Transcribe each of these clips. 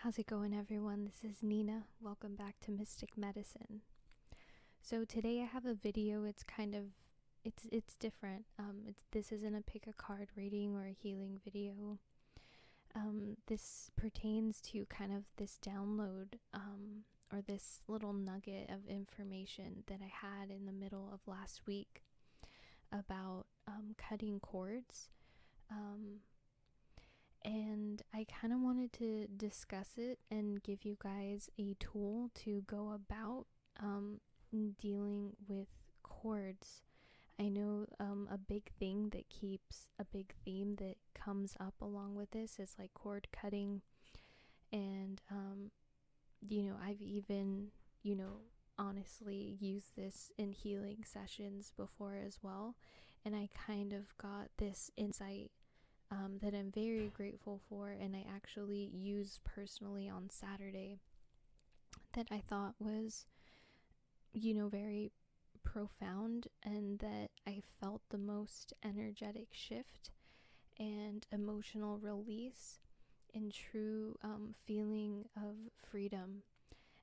How's it going, everyone? This is Nina. Welcome back to Mystic Medicine. So today I have a video. It's different. This isn't a pick a card reading or a healing video. This pertains to kind of this download or this little nugget of information that I had in the middle of last week about cutting chords. And I kind of wanted to discuss it and give you guys a tool to go about dealing with chords. I know a big theme that comes up along with this is like chord cutting. And, I've even, honestly used this in healing sessions before as well. And I kind of got this insight that I'm very grateful for, and I actually used personally on Saturday, that I thought was, very profound, and that I felt the most energetic shift and emotional release and true feeling of freedom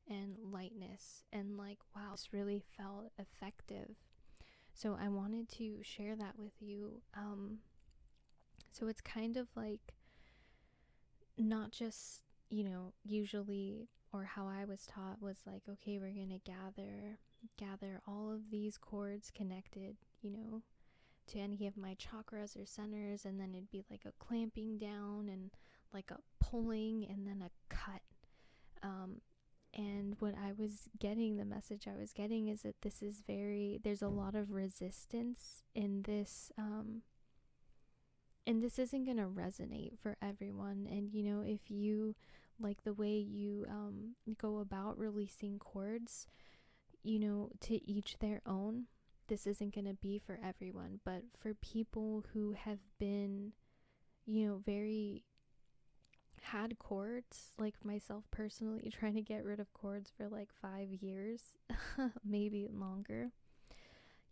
and lightness, and like, wow, this really felt effective. So I wanted to share that with you. So it's kind of like not just, usually, or how I was taught was like, okay, we're going to gather all of these chords connected, to any of my chakras or centers, and then it'd be like a clamping down and like a pulling and then a cut. And what I was getting, the message I was getting is that there's a lot of resistance in this, and this isn't going to resonate for everyone. And, if you like the way you go about releasing chords, to each their own. This isn't going to be for everyone. But for people who have been, had chords, like myself personally, trying to get rid of chords for like 5 years, maybe longer,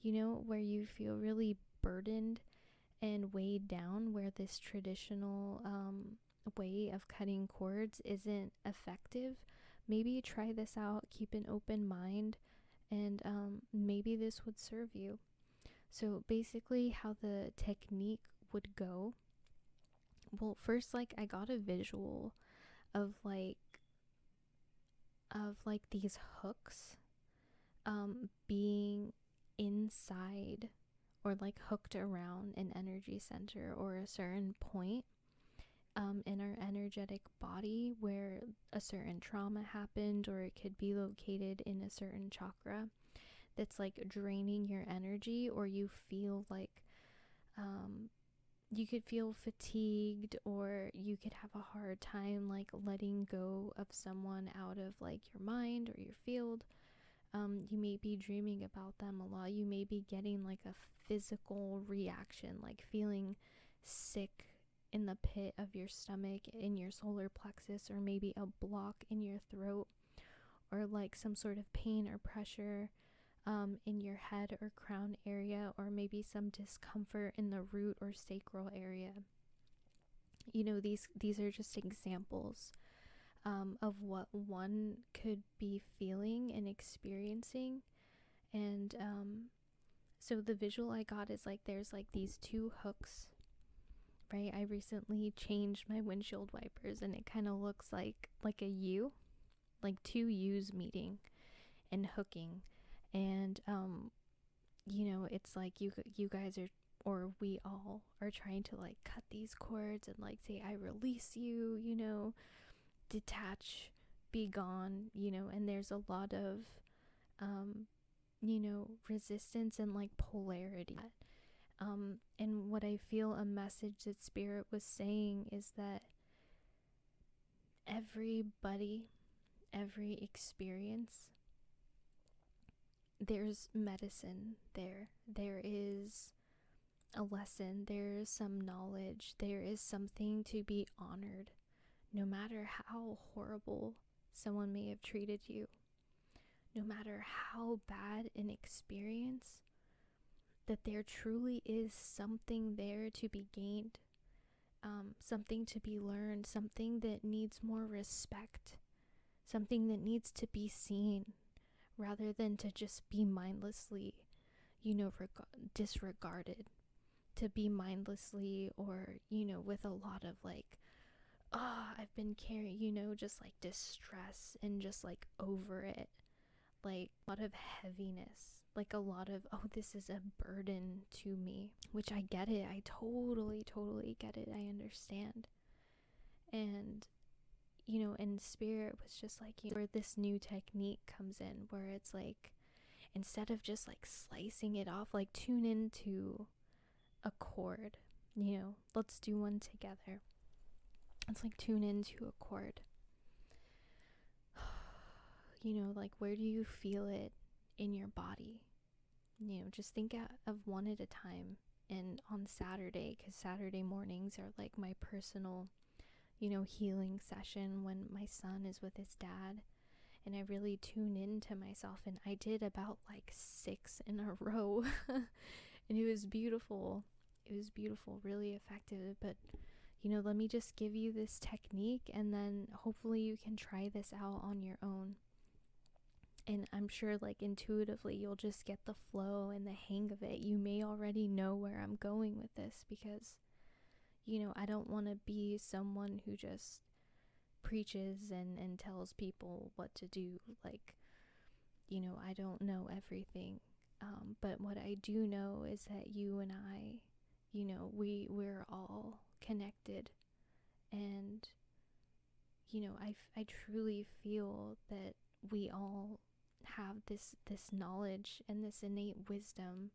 where you feel really burdened and weighed down, where this traditional way of cutting chords isn't effective. Maybe try this out, keep an open mind, and maybe this would serve you. So basically how the technique would go, well, first, like, I got a visual of these hooks being inside or like hooked around an energy center or a certain point in our energetic body where a certain trauma happened, or it could be located in a certain chakra that's like draining your energy, or you feel like you could feel fatigued, or you could have a hard time like letting go of someone out of like your mind or your field. You may be dreaming about them a lot. You may be getting like a physical reaction, like feeling sick in the pit of your stomach, in your solar plexus, or maybe a block in your throat, or like some sort of pain or pressure in your head or crown area, or maybe some discomfort in the root or sacral area. These are just examples of what one could be feeling and experiencing. And so the visual I got is like there's like these two hooks, right? I recently changed my windshield wipers, and it kind of looks like a U, like two U's meeting and hooking. And it's like you guys are, or we all are trying to like cut these cords and like say, I release you, detach, be gone, and there's a lot of resistance and like polarity. And what I feel a message that Spirit was saying is that everybody, every experience, there's medicine there. There is a lesson, there is some knowledge, there is something to be honored, no matter how horrible someone may have treated you, no matter how bad an experience, that there truly is something there to be gained. something to be learned, something that needs more respect, something that needs to be seen rather than to just be mindlessly, disregarded, to be mindlessly, or, with a lot of like, I've been carrying, just like distress and just like over it, like a lot of heaviness, like a lot of, this is a burden to me, which I get it. I totally get it. I understand. And, and spirit was just like, where this new technique comes in, where it's like, instead of just like slicing it off, like tune into a chord, let's do one together. It's like tune into a chord. Like, where do you feel it in your body? Just think of one at a time. And on Saturday, because Saturday mornings are like my personal, healing session when my son is with his dad. And I really tune into myself. And I did about like 6 in a row. And it was beautiful. It was beautiful, really effective. But, let me just give you this technique, and then hopefully you can try this out on your own. And I'm sure like intuitively you'll just get the flow and the hang of it. You may already know where I'm going with this, because, I don't want to be someone who just preaches and tells people what to do. Like, I don't know everything. But what I do know is that you and I, we're all connected. And, I truly feel that we all have this knowledge and this innate wisdom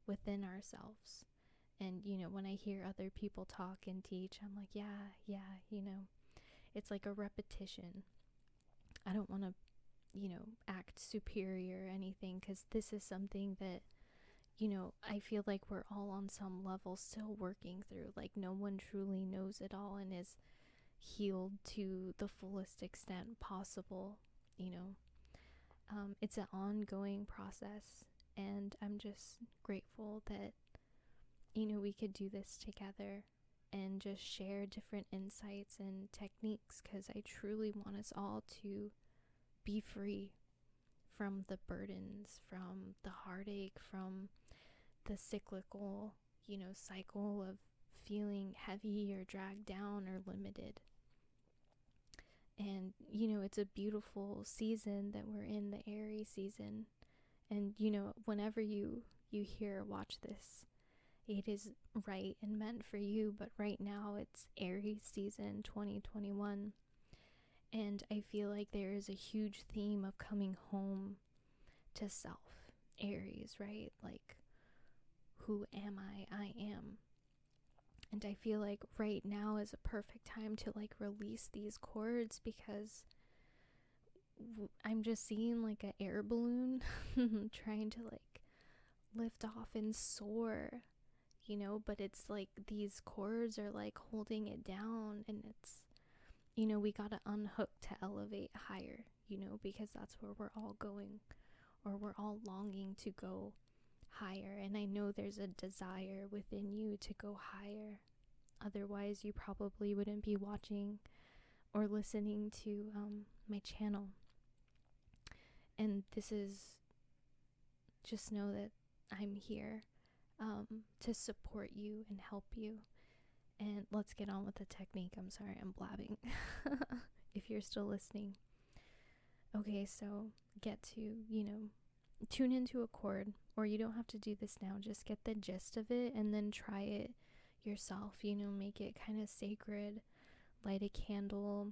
within ourselves. And, when I hear other people talk and teach, I'm like, yeah, it's like a repetition. I don't want to, act superior or anything, because this is something that, I feel like we're all on some level still working through. Like, no one truly knows it all and is healed to the fullest extent possible. It's an ongoing process, and I'm just grateful that, we could do this together and just share different insights and techniques, because I truly want us all to be free from the burdens, from the heartache, from the cyclical, cycle of feeling heavy or dragged down or limited. And, it's a beautiful season that we're in, the Airy season. And, whenever you hear or watch this, it is right and meant for you. But right now it's Airy season 2021. And I feel like there is a huge theme of coming home to self. Aries, right? Like, who am I? I am. And I feel like right now is a perfect time to like release these chords, because I'm just seeing like an air balloon trying to like lift off and soar, but it's like these chords are like holding it down, and it's, we gotta unhook to elevate higher, because that's where we're all going, or we're all longing to go higher. And I know there's a desire within you to go higher. Otherwise you probably wouldn't be watching or listening to my channel. And this is, just know that I'm here to support you and help you. And let's get on with the technique. I'm sorry, I'm blabbing if you're still listening. Okay, so get to, tune into a chord, or you don't have to do this now. Just get the gist of it and then try it yourself. Make it kind of sacred. Light a candle,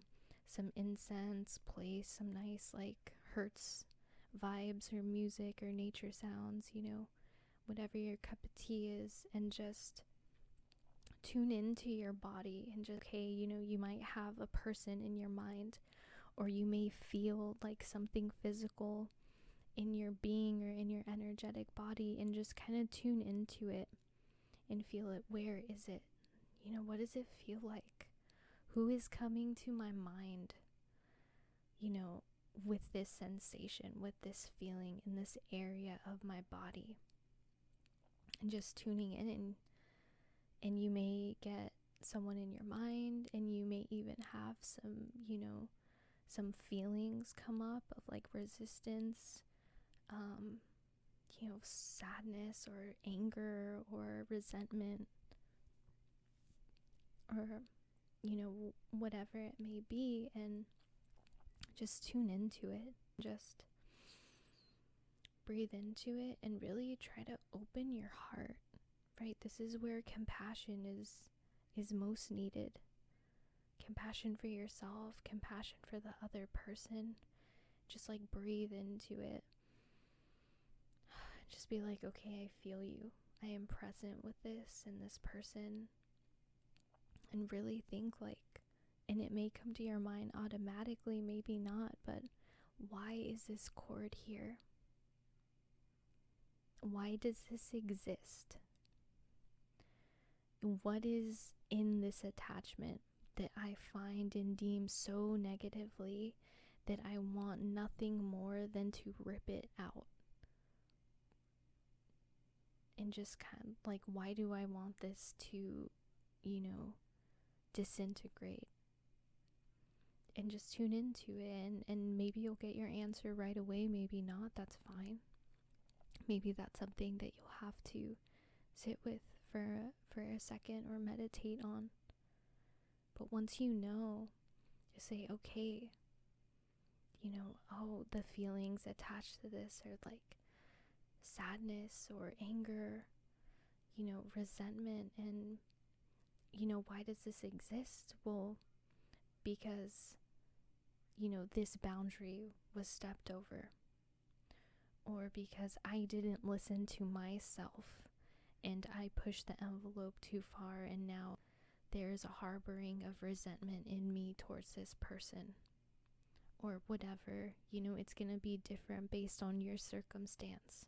some incense, play some nice like Hertz vibes or music or nature sounds, whatever your cup of tea is, and just tune into your body. And just, okay, you might have a person in your mind, or you may feel like something physical in your being or in your energetic body, and just kind of tune into it and feel it. Where is it? What does it feel like? Who is coming to my mind, with this sensation, with this feeling in this area of my body? And just tuning in, and you may get someone in your mind, and you may even have some, some feelings come up of like resistance, sadness or anger or resentment, or whatever it may be. And just tune into it, just breathe into it, and really try to open your heart, right? This is where compassion is most needed. Compassion for yourself, compassion for the other person. Just like breathe into it. Just be like, okay, I feel you. I am present with this and this person. And really think like, and it may come to your mind automatically, maybe not, but why is this chord here? Why does this exist? What is in this attachment that I find and deem so negatively that I want nothing more than to rip it out? And just kind of like, why do I want this to, disintegrate? And just tune into it, and maybe you'll get your answer right away, maybe not, that's fine. Maybe that's something that you'll have to sit with for a second or meditate on. But once you know, just say, okay, oh, the feelings attached to this are like sadness or anger, resentment. And why does this exist? Well, because this boundary was stepped over, or because I didn't listen to myself and I pushed the envelope too far, and now there's a harboring of resentment in me towards this person, or whatever. It's gonna be different based on your circumstance,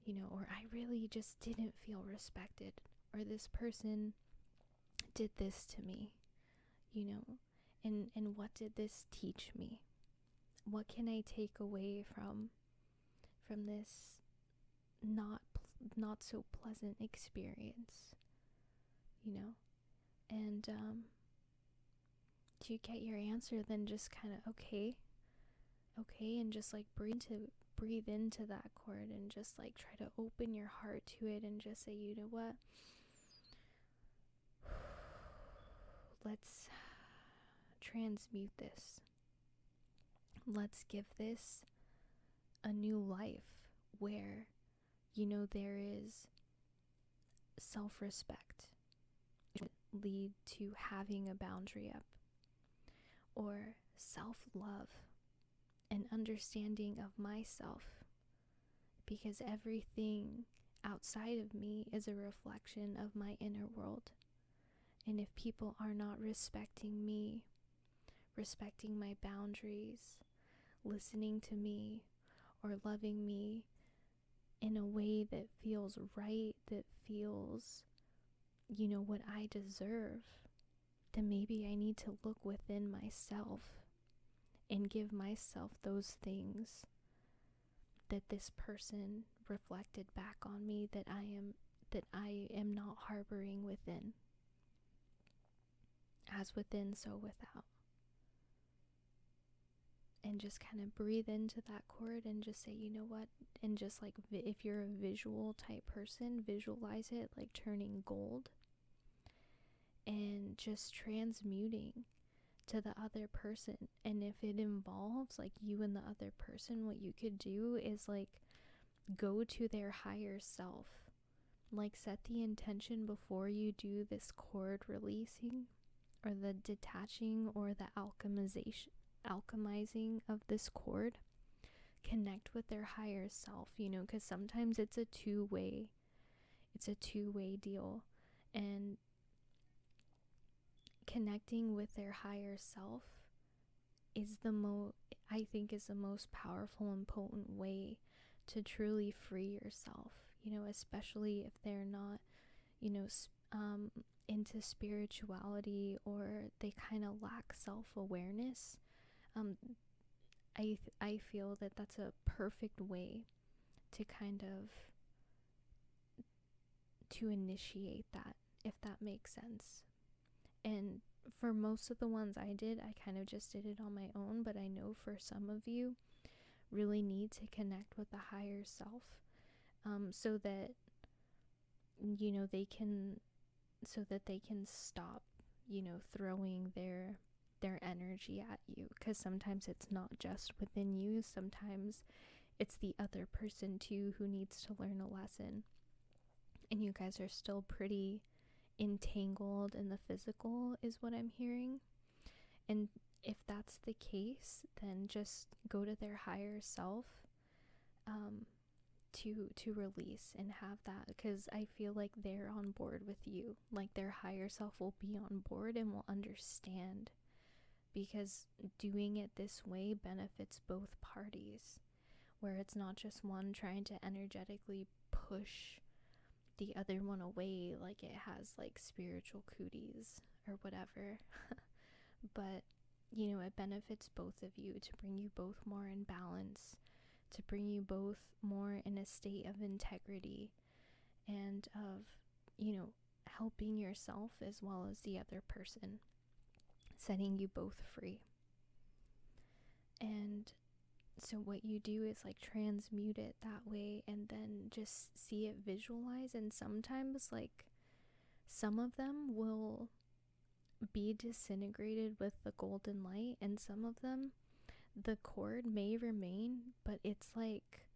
or I really just didn't feel respected, or this person did this to me, and what did this teach me? What can I take away from this not so pleasant experience, and to get your answer, then just kind of okay, and just like breathe into that chord, and just like try to open your heart to it, and just say, you know what, let's transmute this. Let's give this a new life where, there is self-respect, which lead to having a boundary up, or self-love, and understanding of myself, because everything outside of me is a reflection of my inner world. And if people are not respecting me, respecting my boundaries, listening to me, or loving me in a way that feels right, that feels, what I deserve, then maybe I need to look within myself and give myself those things that this person reflected back on me, that I am not harboring within. As within, so without. And just kind of breathe into that chord, and just say, you know what, and just like, if you're a visual type person, visualize it like turning gold, and just transmuting to the other person. And if it involves like you and the other person, what you could do is like go to their higher self, like set the intention before you do this chord releasing, or the detaching, or the alchemizing of this chord. Connect with their higher self, because sometimes it's a two-way deal, and connecting with their higher self is I think is the most powerful and potent way to truly free yourself, especially if they're not, into spirituality, or they kind of lack self-awareness. I feel that that's a perfect way to kind of to initiate that if that makes sense. And for most of the ones I did, I kind of just did it on my own, but I know for some of you really need to connect with the higher self, so that they can stop throwing their energy at you, because sometimes it's not just within you, sometimes it's the other person too who needs to learn a lesson, and you guys are still pretty entangled in the physical, is what I'm hearing. And if that's the case, then just go to their higher self, to release and have that, because I feel like they're on board with you. Like their higher self will be on board and will understand, because doing it this way benefits both parties, where it's not just one trying to energetically push the other one away like it has like spiritual cooties or whatever. But it benefits both of you, to bring you both more in balance, to bring you both more in a state of integrity and of helping yourself as well as the other person, setting you both free. And so what you do is like transmute it that way, and then just see it, visualize. And sometimes like some of them will be disintegrated with the golden light, and some of them the cord may remain, but it's like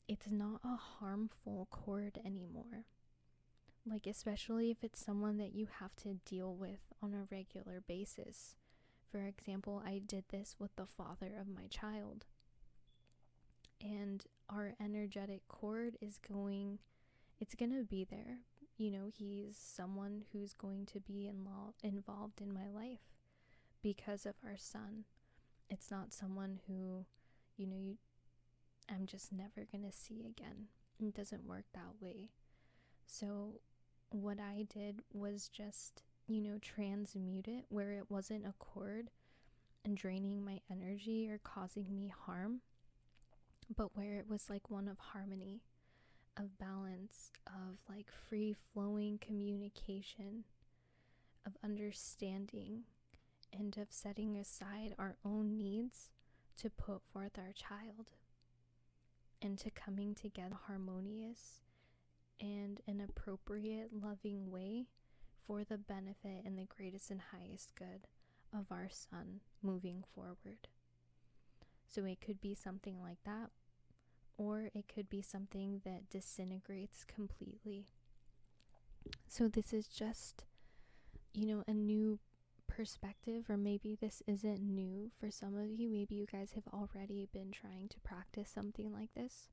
it's not a harmful cord anymore. Like especially if it's someone that you have to deal with on a regular basis. For example, I did this with the father of my child, and our energetic cord it's gonna be there. He's someone who's going to be involved in my life because of our son. It's not someone who I'm just never gonna see again. It doesn't work that way. So what I did was just transmute it, where it wasn't a cord and draining my energy or causing me harm, but where it was like one of harmony, of balance, of like free flowing communication, of understanding, and of setting aside our own needs to put forth our child, and to coming together harmonious and an appropriate, loving way for the benefit and the greatest and highest good of our son moving forward. So it could be something like that, or it could be something that disintegrates completely. So this is just, a new perspective, or maybe this isn't new for some of you. Maybe you guys have already been trying to practice something like this.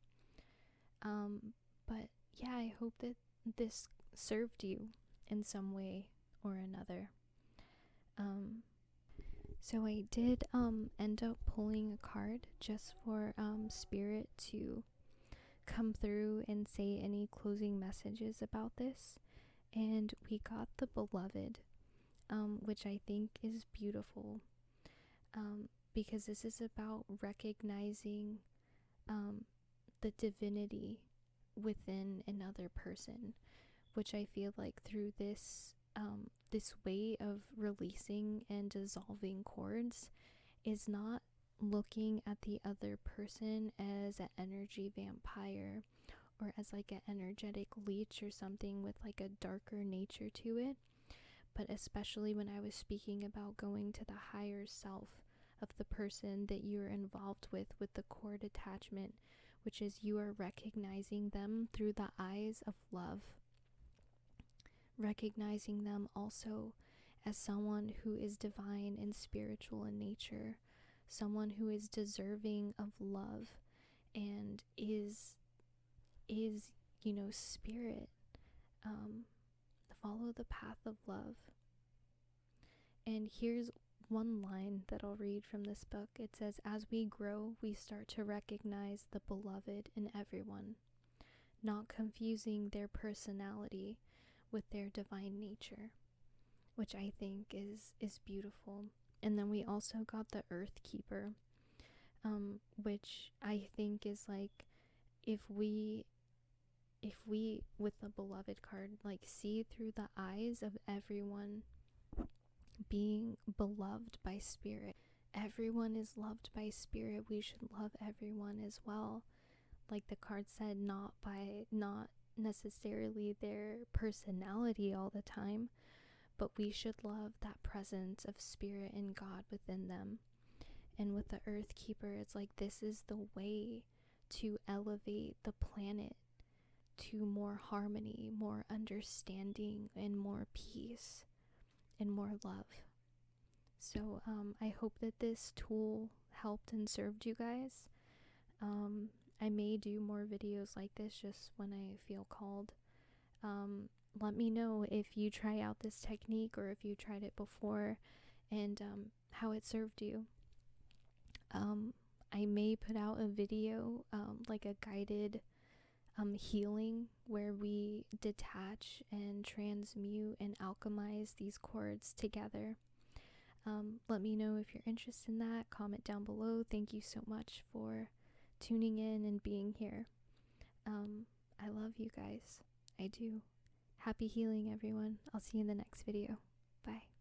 But yeah, I hope that this served you in some way or another. So I did end up pulling a card just for Spirit to come through and say any closing messages about this. And we got the Beloved, which I think is beautiful, because this is about recognizing the divinity within another person, which I feel like through this way of releasing and dissolving cords is not looking at the other person as an energy vampire or as like an energetic leech or something with like a darker nature to it, but especially when I was speaking about going to the higher self of the person that you're involved with the cord attachment, which is you are recognizing them through the eyes of love, recognizing them also as someone who is divine and spiritual in nature, someone who is deserving of love and is spirit. Follow the path of love. And here's one line that I'll read from this book. It says, as we grow, we start to recognize the beloved in everyone, not confusing their personality with their divine nature, which I think is beautiful. And then we also got the Earth Keeper, which I think is like, if we if we, with the beloved card, like see through the eyes of everyone being beloved by spirit. Everyone is loved by spirit. We should love everyone as well. Like the card said, not necessarily their personality all the time, but we should love that presence of spirit and God within them. And with the Earth Keeper, it's like this is the way to elevate the planet to more harmony, more understanding, and more peace, and more love. So I hope that this tool helped and served you guys. I may do more videos like this just when I feel called. Let me know if you try out this technique or if you tried it before, and how it served you. I may put out a video, like a guided healing, where we detach and transmute and alchemize these chords together. Let me know if you're interested in that. Comment down below. Thank you so much for tuning in and being here. I love you guys. I do. Happy healing, everyone. I'll see you in the next video. Bye.